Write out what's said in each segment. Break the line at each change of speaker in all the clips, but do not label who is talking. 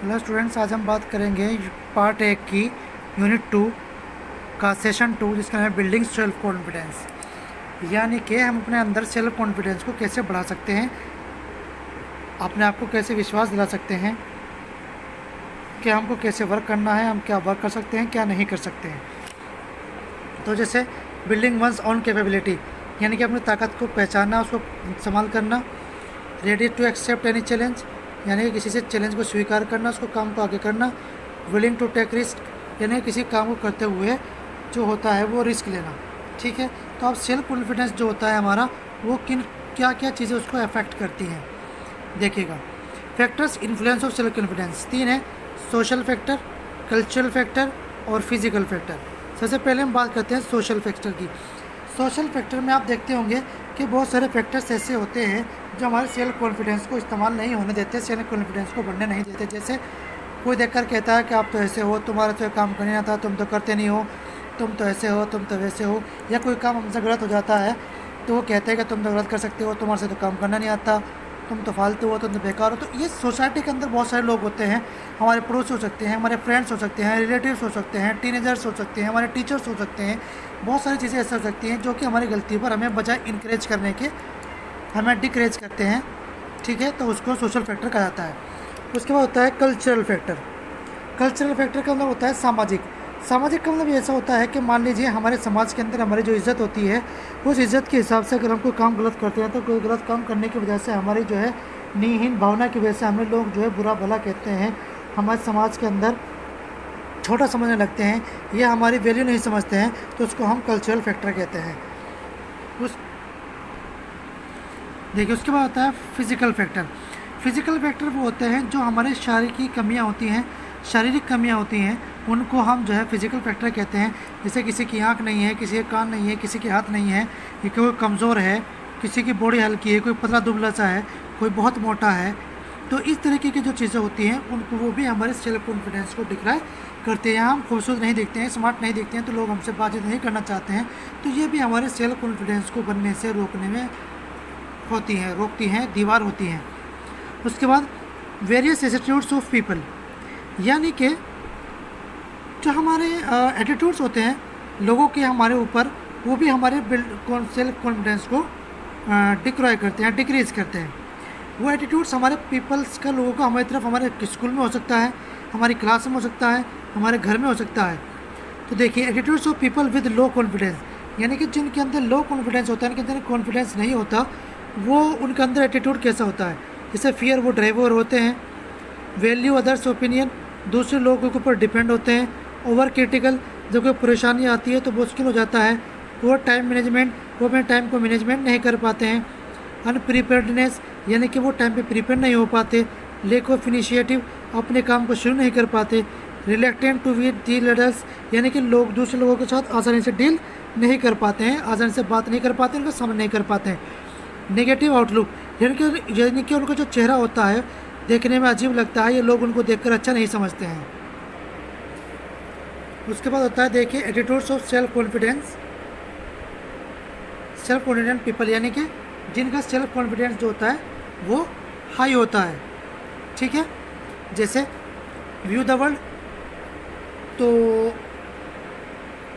Hello students, आज हम बात करेंगे पार्ट 1 की यूनिट 2 का सेशन 2, जिसका नाम है बिल्डिंग सेल्फ कॉन्फिडेंस। यानी कि हम अपने अंदर सेल्फ कॉन्फिडेंस को कैसे बढ़ा सकते हैं, अपने आप को कैसे विश्वास दिला सकते हैं कि हमको कैसे वर्क करना है, हम क्या वर्क कर सकते हैं, क्या नहीं कर सकते हैं। तो जैसे बिल्डिंग वंस ऑन कैपेबिलिटी, यानी कि अपनी ताकत को पहचानना, उसको इस्तेमाल करना। Ready to accept any challenge, यानी कि किसी से चैलेंज को स्वीकार करना, उसको काम को आगे करना। विलिंग टू टेक रिस्क, यानी किसी काम को करते हुए जो होता है वो रिस्क लेना। ठीक है, तो अब सेल्फ कॉन्फिडेंस जो होता है हमारा, वो किन क्या क्या चीज़ें उसको अफेक्ट करती हैं देखिएगा। Factors influence of self confidence 3 है: सोशल फैक्टर, कल्चरल फैक्टर और फिजिकल फैक्टर। सबसे पहले हम बात करते हैं सोशल फैक्टर की। सोशल फैक्टर में आप देखते होंगे कि बहुत सारे फैक्टर्स ऐसे होते हैं जो हमारे सेल्फ कॉन्फिडेंस को इस्तेमाल नहीं होने देते, सेल्फ कॉन्फिडेंस को बढ़ने नहीं देते। जैसे कोई देखकर कहता है कि आप तो ऐसे हो, तुम्हारा तो काम करने आता, तुम तो करते नहीं हो, तुम तो ऐसे हो, तुम तो वैसे हो। या कोई काम हमसे गलत हो जाता है तो वो कहते हैं कि तुम तो गलत कर सकते हो, तुम्हारे से तो काम करना नहीं आता, तुम तो फालतू हो, तुम तो बेकार हो। तो ये सोसाइटी के अंदर बहुत सारे लोग होते हैं। हमारे पड़ोसी हो सकते हैं, हमारे फ्रेंड्स हो सकते हैं, रिलेटिव्स हो सकते हैं, टीनेजर्स हो सकते हैं, हमारे टीचर्स हो सकते हैं। बहुत सारी चीज़ें ऐसी हो सकती हैं जो कि हमारी गलती पर हमें बजाय इनक्रेज करने के हमें डिक्रेज करते हैं। ठीक है, तो उसको सोशल फैक्टर कहा जाता है। उसके बाद होता है कल्चरल फैक्टर। कल्चरल फैक्टर का मतलब होता है सामाजिक। सामाजिक का मतलब ऐसा होता है कि मान लीजिए हमारे समाज के अंदर हमारी जो इज़्ज़त होती है, उस इज़्ज़त के हिसाब से अगर हम कोई काम गलत करते हैं तो कोई गलत काम करने की वजह से हमारी जो है नीहीन भावना की वजह से हमें लोग जो है बुरा भला कहते हैं, हमारे समाज के अंदर छोटा समझने लगते हैं, या हमारी वैल्यू नहीं समझते हैं, तो उसको हम कल्चरल फैक्टर कहते हैं। उस देखिए, उसके बाद होता है फिज़िकल फैक्टर। फिज़िकल फैक्टर वो होते हैं जो हमारे शारीरिक कमियां होती हैं, शारीरिक कमियां होती हैं, उनको हम जो है फिज़िकल फैक्टर कहते हैं। जैसे किसी की आंख नहीं है, किसी के कान नहीं है, किसी के हाथ नहीं है, या कोई कमज़ोर है, किसी की बॉडी हल्की है, कोई पतला दुबला सा है, कोई बहुत मोटा है। तो इस तरीके की जो चीज़ें होती हैं उनको वो भी हमारे सेल्फ कॉन्फिडेंस को डिक्राई करते हैं। हम खूबसूरत नहीं दिखते हैं, स्मार्ट नहीं दिखते हैं, तो लोग हमसे बातचीत नहीं करना चाहते हैं। तो ये भी हमारे सेल्फ कॉन्फिडेंस को बनने से रोकने में होती हैं, रोकती हैं, दीवार होती हैं। उसके बाद वेरियस एटीट्यूड्स ऑफ पीपल, यानी कि जो हमारे एटीट्यूड्स होते हैं लोगों के हमारे ऊपर, वो भी हमारे सेल्फ कॉन्फिडेंस को डिक्राई करते हैं, डिक्रीज करते हैं। वो एटीट्यूड्स हमारे पीपल्स का, लोगों का हमारी तरफ, हमारे स्कूल में हो सकता है, हमारी क्लास में हो सकता है, हमारे घर में हो सकता है। तो देखिए, attitudes of people with low confidence, यानी कि जिनके अंदर लो कॉन्फिडेंस होता है, जिनके अंदर कॉन्फिडेंस नहीं होता, वो उनके अंदर एटीट्यूड कैसा होता है। जैसे फियर, वो ड्राइवर होते हैं। वैल्यू अदर्स ओपिनियन, दूसरे लोगों के ऊपर डिपेंड होते हैं। ओवर क्रिटिकल, जब कोई परेशानी आती है तो मुश्किल हो जाता है। वो टाइम मैनेजमेंट, वो अपने टाइम को मैनेजमेंट नहीं कर पाते हैं। अनप्रिपेयर्डनेस, यानी कि वो टाइम पे प्रिपेयर नहीं हो पाते। लेक ऑफ इनिशिएटिव, अपने काम को शुरू नहीं कर पाते। Reluctant to with the leaders, यानी कि लोग दूसरे लोगों के साथ आसानी से डील नहीं कर पाते हैं, आसानी से बात नहीं कर पाते, उनका सामना नहीं कर पाते हैं। नेगेटिव आउटलुक, यानी कि उनका जो चेहरा होता है देखने में अजीब लगता है, ये लोग उनको देखकर अच्छा नहीं समझते हैं। उसके बाद होता है, देखिए, attitudes of self confidence. Self confident people, यानी कि जिनका सेल्फ कॉन्फिडेंस जो होता है वो हाई होता है। ठीक है, जैसे व्यू द वर्ल्ड, तो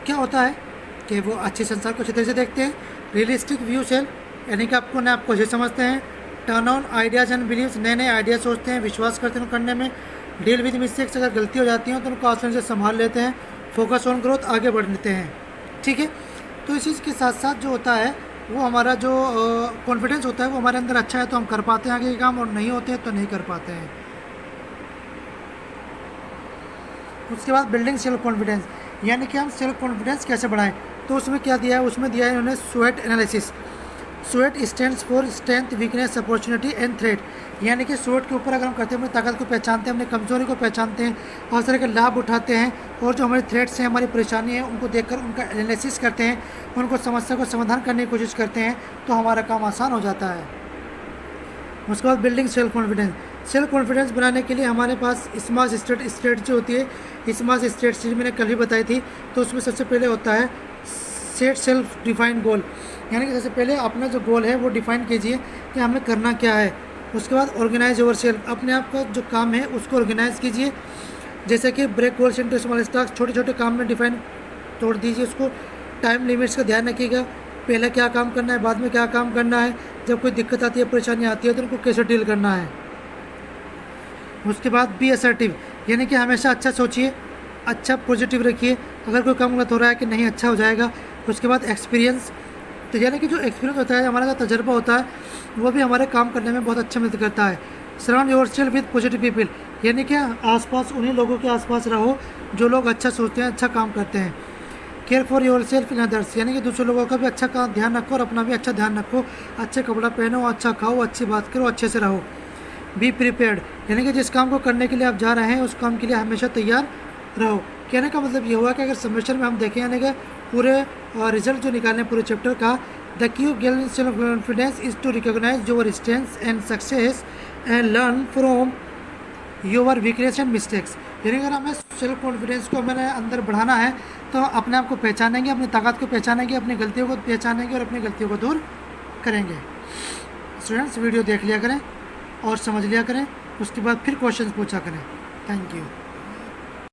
क्या होता है कि वो अच्छे संसार को अच्छी तरह से देखते हैं। रियलिस्टिक व्यू सेल्फ, यानी कि आपको न आपको अच्छे समझते हैं। Turn on ideas and beliefs, नए नए आइडिया सोचते हैं, विश्वास करते हैं करने में। डील विद मिस्टेक्स, अगर गलती हो जाती है तो उनको आसानी से संभाल लेते हैं। फोकस ऑन ग्रोथ, आगे बढ़ लेते हैं। ठीक है, तो इसी के साथ साथ जो होता है वो हमारा जो कॉन्फिडेंस होता है वो हमारे अंदर अच्छा है तो हम कर पाते हैं आगे के काम, और नहीं होते हैं तो नहीं कर पाते हैं। उसके बाद बिल्डिंग सेल्फ कॉन्फिडेंस, यानी कि हम सेल्फ कॉन्फिडेंस कैसे बढ़ाएं। तो उसमें क्या दिया है, उसमें दिया है इन्होंने sweat analysis. Sweat stands for strength, weakness, opportunity and threat, यानी कि स्वेट के ऊपर अगर हम करते हैं, अपनी ताकत को पहचानते हैं, अपनी कमजोरी को पहचानते हैं, हर तरह के लाभ उठाते हैं, और जो हमारे थ्रेट्स हैं, हमारी परेशानी है, उनको देखकर उनका एनालिसिस करते हैं, उनको समस्या को समाधान करने की कोशिश करते हैं, तो हमारा काम आसान हो जाता है। उसके बाद building self confidence. Self confidence बनाने के लिए हमारे पास स्मार्ट स्ट्रेटजी होती है। स्मार्ट स्ट्रेटजी मैंने कल भी बताई थी। तो उसमें सबसे पहले होता है सेट सेल्फ डिफाइंड गोल, यानी कि सबसे पहले अपना जो गोल है वो डिफाइन कीजिए कि हमें करना क्या है। उसके बाद ऑर्गेनाइज योर सेल्फ, अपने आप का जो काम है उसको ऑर्गेनाइज कीजिए। जैसे कि break goals into small task, छोटे छोटे काम में डिफाइन तोड़ दीजिए उसको। टाइम लिमिट्स का ध्यान रखिएगा, पहले क्या काम करना है, बाद में क्या काम करना है। जब कोई दिक्कत आती है, परेशानी आती है तो उनको कैसे डील करना है। उसके बाद बी असर्टिव, यानी कि हमेशा अच्छा सोचिए, अच्छा पॉजिटिव रखिए। अगर कोई काम गलत हो रहा है कि नहीं अच्छा हो जाएगा। उसके बाद एक्सपीरियंस, तो यानी कि जो एक्सपीरियंस होता है, हमारा जो तजर्बा होता है, वो भी हमारे काम करने में बहुत अच्छा मदद करता है। Surround your self with positive people, यानी कि आसपास उन्हीं लोगों के आसपास रहो जो लोग अच्छा सोचते हैं, अच्छा काम करते हैं। Care for your self in others, यानी कि दूसरे लोगों का भी अच्छा का ध्यान रखो और अपना भी अच्छा ध्यान रखो। अच्छे कपड़ा पहनो, अच्छा खाओ, अच्छी बात करो, अच्छे से रहो। बी प्रिपेयर्ड, यानी कि जिस काम को करने के लिए आप जा रहे हैं उस काम के लिए हमेशा तैयार रहो। कहने का मतलब ये हुआ कि अगर सेमेस्टर में हम देखें, यानी कि पूरे रिजल्ट जो निकालने पूरे चैप्टर का, the cue gain self confidence is to recognise your strengths and success and learn from your weakness and mistakes. यानी अगर हमें सेल्फ कॉन्फिडेंस को हमें अंदर बढ़ाना है तो अपने आप को पहचानेंगे, अपनी ताकत को पहचानेंगे, अपनी गलतियों को पहचानेंगे और अपनी गलतियों को दूर करेंगे। स्टूडेंट्स, वीडियो देख लिया करें और समझ लिया करें, उसके बाद फिर क्वेश्चंस पूछा करें। Thank you.